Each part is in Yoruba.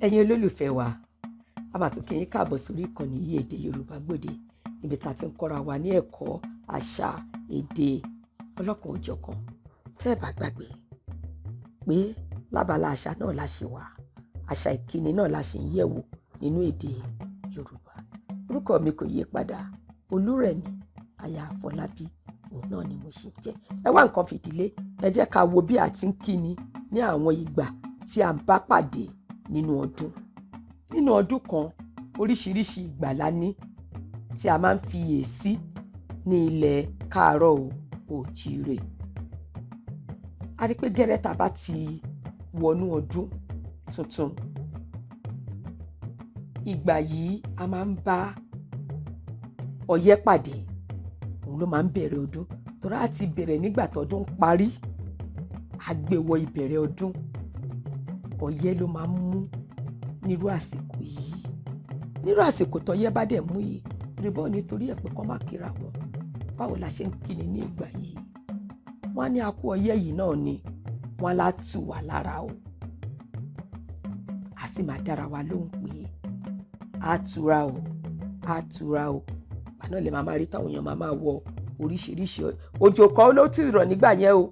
Ẹ̀yin olólùfẹ́ wa, a máa tún kí yín káàbọ̀ sórí ìkànnì yìí èdè Yorùbá Gbode, níbi tá a ti ń kọ́ra wa ní ẹ̀kọ́ àṣà èdè ọlọ́kan òjọ̀kan. Tẹ́ ẹ bá gbàgbé pé lábala àṣà náà la ṣe wà, àṣà ìkíni náà la ṣe ń yẹ̀wò nínú èdè Yorùbá. Orúkọ mi kò yí padà, Olúrẹ̀mí aya Àfọlábí, òun náà ni mo ṣe jẹ́. Ẹ wá nǹkan fìdílé, ẹ jẹ́ ká wo bí a ti ń kíni ní àwọn ìgbà tí a ń bá pàdé nínú ọdún. Nínú ọdún kan, oríṣiríṣi ìgbà la ní tí a máa ń fi èsí ní ilẹ̀ káàárọ̀ oòjíire. A rí pé gẹ́rẹ́ tá bá ti wọnú ọdún tuntun, ìgbà yìí a máa ń bá ọyẹ́ pàdé. Òun ló máa ń bẹ̀rẹ̀ ọdún, torí a ti bẹ̀rẹ̀ nígbà tọdún parí, a gbé wọ ìbẹ̀rẹ̀ ọdún. Ọyẹ́ ló máa ń mú nírú àsìkò yìí. Nírú àsìkò tọyẹ́ bá dẹ̀ mú yìí, rìbọn nítorí ẹ̀ pé kọ́ má kíra wọn. Báwo la ṣe ń kíni ní ìgbà yìí? Wọ́n á ní a kú ọyẹ́ yìí náà ni, wọ́n á lá tù wá lára o. A sì máa dára wa lóhùn pé a tura o, a tura o. Àná lè máa rí táwọn èèyàn máa wọ oríṣiríṣi òjò kan ló ti rọ̀ nígbà yẹn o,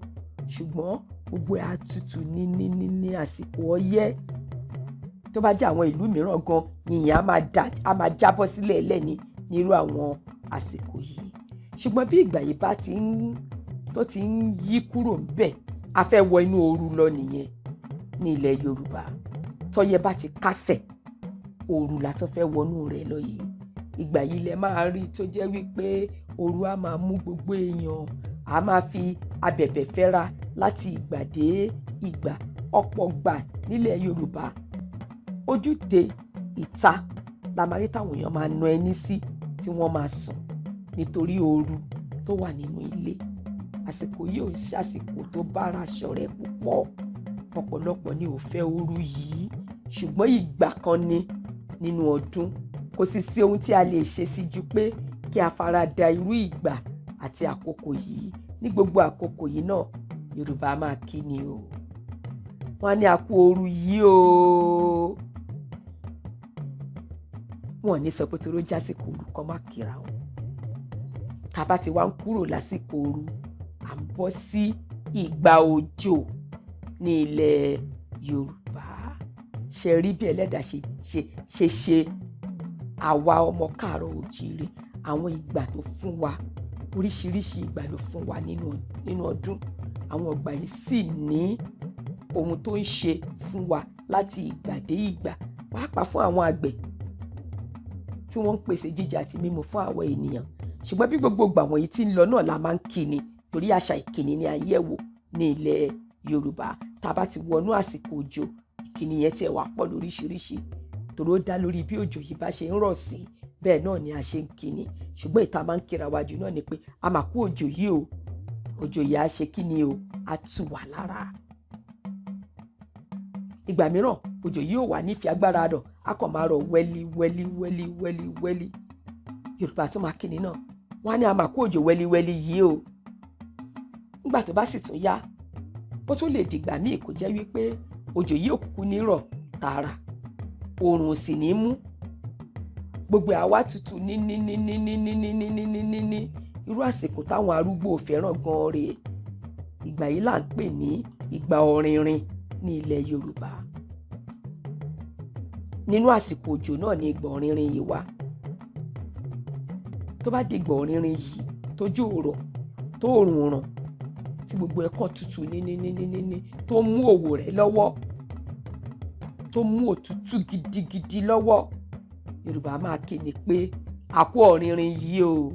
ṣùgbọ́n gbogbo ẹ̀ á tutù ní àsìkò ọyẹ́. Tó bá jẹ́ àwọn ìlú mìíràn gan, yìnyín á máa jábọ́ sílẹ̀ ẹlẹ́ni nírú àwọn àsìkò yìí. Ṣùgbọ́n bí ìgbà yìí bá ti ń yí kúrò ńbẹ̀, a fẹ́ wọ inú ooru lọ nìyẹn ní ilẹ̀ Yorùbá. Tọ́yẹ́ bá ti kásẹ̀, ooru la tó fẹ́ wọnú rẹ̀ lọ yìí. Ìgbà yìí lẹ máa rí tó jẹ́ wípé ooru á máa mú gbogbo èèyàn, a máa fi abẹ̀bẹ̀ fẹ́ra láti ìgbà dé ìgbà. Ọ̀pọ̀ gbà nílẹ̀ Yorùbá, ojúde ìta la máa rí táwọn èèyàn máa na ẹní sí tí wọ́n máa sùn nítorí ooru tó wà nínú ilé. Àsìkò yìí ò ṣe àsìkò tó bára ṣọ̀rẹ́ púpọ̀. Ọ̀pọ̀lọpọ̀ ni ò fẹ́ ooru yìí, ṣùgbọ́n ìgbà kan ni nínú ọdún. Kò sì sí ohun tí a lè ṣe sí ju pé kí a fara da irú ìgbà àti àkókò yìí. Ní gbogbo àkókò yìí náà, Yorùbá máa kí ni o. Wọ́n á ní a kú ooru yìí o. Wọ́n ò ní sọ pé toró jásìkò ooru kan má kíra wọn. Tá bá ti wá ń kúrò lásìkò ooru, à ń bọ́ sí ìgbà òjò ní ilẹ̀ Yorùbá. Ṣe rí bí ẹlẹ́dàá ṣe àwa ọmọ káàárọ̀ oòjíire. Àwọn ìgbà tó fún wa, oríṣiríṣi ìgbà ló fún wa nínú ọdún. Àwọn ìgbà yìí sì ní ohun tó ń ṣe fún wa láti ìgbà dé ìgbà, pàápàá fún àwọn àgbẹ̀ tí wọ́n ń pèsè jíjẹ àti mímu fún àwọn ènìyàn. Ṣùgbọ́n bí gbogbo ìgbà wọ̀nyí tí ń lọ náà la máa ń kíni, torí àṣà ìkíni ni à ń yẹ̀wò ní ilẹ̀ Yorùbá. Tá bá ti wọnú àsìkò òjò, ìkíni yẹn tiẹ̀ wá pọ̀ lóríṣiríṣi, torí ó dá lórí bí òjò yìí bá ṣe ń rọ̀ sí, bẹ́ẹ̀ náà ni a ṣe ń kíni. Ṣùgbọ́n ìta máa ń kíra wájú náà ni pé a máa kú òjò yìí o, òjò yìí á ṣe kíni o, á tù wá lára. Ìgbà mìíràn òjò yìí ò wà ní fi agbára rọ̀, a kàn máa rọ̀ wẹ́lí. Yorùbá tún máa kíni náà, wọ́n á ní a máa kú òjò wẹ́lí yìí o. Nígbà tó bá sì tún yá, ó tún lè dìgbà míì kó jẹ́ wípé òjò yìí ò kúkú ní rọ̀ tààrà, oòrùn ò sì ní mú, gbogbo àwa tutù ní irú àsìkò táwọn arúgbó ò fẹ́ràn gan rèé. Ìgbà yìí là ń pè ní ìgbà ọ̀rìnrìn ní ilẹ̀ Yorùbá. Nínú àsìkò òjò náà ni ìgbà ọ̀rìnrìn yìí wà. Tó bá di ìgbà ọ̀rìnrìn yìí, tójò rọ̀, tó òòrùn ràn, tí gbogbo ẹ̀kọ́ tutù ní tó mú òwò rẹ̀ lọ́wọ́, tó mú òtútù gidigidi lọ́wọ́, Yorùbá máa kíni pé a kú ọ̀rìnrìn yìí o.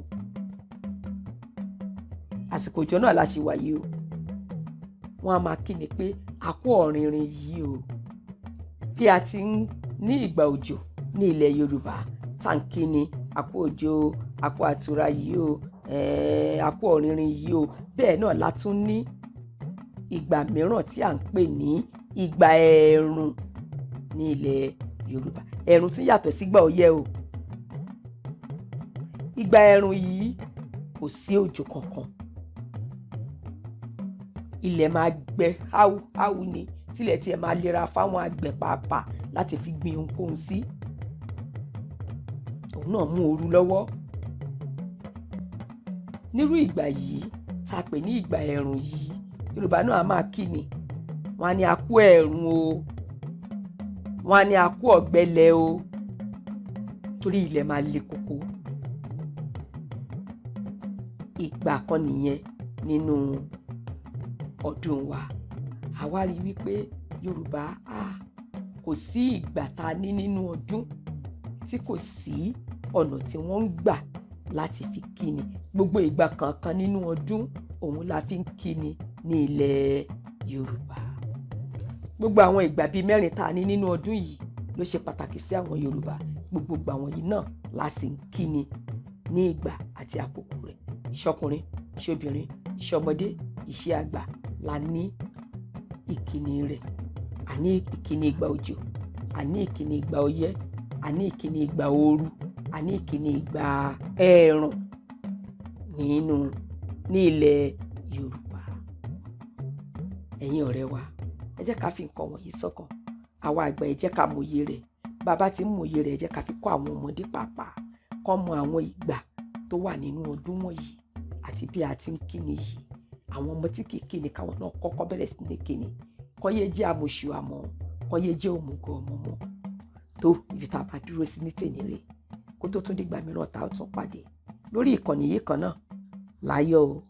Àsìkò òjò náà la ṣe wà yìí o. Wọ́n á máa kíni pé a kú ọ̀rìnrìn yìí o. Bí a ti ń ní ìgbà òjò ní ilẹ̀ Yorùbá, tá ń kíni a kú òjò, a kú àtura yìí o, a kú ọ̀rìnrìn yìí o. Bẹ́ẹ̀ náà la tún ní ìgbà mìíràn tí à ń pè ní ìgbà ẹ̀ẹ̀rùn ní ilẹ̀ Yorùbá. Ẹ̀ẹ̀rùn tún yàtọ̀ sígbà ọyẹ́ o. Ìgbà ẹ̀ẹ̀rùn yìí kò sí òjò kankan. Ilẹ̀ máa gbẹ háúháú ni, tílẹ̀ tiẹ̀ máa lera fáwọn àgbẹ̀ pàápàá láti fi gbin ohunkóhun sí. Òun náà mú ooru lọ́wọ́. Nírú ìgbà yìí tá a pè ní ìgbà ẹ̀rùn yìí, Yorùbá náà a máa kí ni, wọ́n á ní a kú ẹ̀rùn o, wọ́n á ní a kú ọ̀gbẹlẹ̀ o, torí ilẹ̀ máa le koko. Ìgbà kan nìyẹn nínú ọdún wa. Àwa rí wípé Yorùbá kò sí ìgbà tá a ní nínú ọdún tí kò sí ọ̀nà tí wọ́n ń gbà láti fi kíni. Gbogbo ìgbà kankan nínú ọdún òun la fi ń kíni ní ilẹ̀ Yorùbá. Gbogbo àwọn ìgbà bíi 4 tá a ní nínú ọdún yìí ló ṣe pàtàkì sí àwọn Yorùbá. Gbogbo ìgbà wọ̀nyí náà la sì ń kíni ní ìgbà àti àkókò rẹ̀. Ìṣọkùnrin, ìṣobìnrin, ìṣọmọdé, ìṣe àgbà la ní ìkíni rẹ̀. A ní ìkíni ìgbà òjò, a ní ìkíni ìgbà ọyẹ́, a ní ìkíni ìgbà ooru, a ní ìkíni ìgbà ẹ̀ẹ̀rùn ní ilẹ̀ Yorùbá. Ẹ̀yin ọ̀rẹ́ wa, ẹ jẹ́ ká fi nǹkan wọ̀nyí sọ́kàn. Àwa àgbà ẹ jẹ́ ká mòye rẹ̀. Bàbá tí ń mòye rẹ̀ ẹ jẹ́ ká fi kọ́ àwọn ọmọdé pàápàá kọ́ mọ àwọn ìgbà tó wà nínú ọdún wọ̀nyí àti bí a ti ń kíni yìí. Àwọn ọmọ tí kì í kíni káwọn náà kọ́kọ́ bẹ̀rẹ̀ sí ní kíni. Kọ́ yé jẹ́ àmọ̀ṣù àmọ́, kọ́ yé jẹ́ òmùgọ̀ ọmọ mọ́. Tó ibi tá a bá dúró sí ní tènìrè kó tó tún dìgbà mìíràn tá a tún pàdé lórí ìkànnì yìí kan náà. Láyọ̀ o.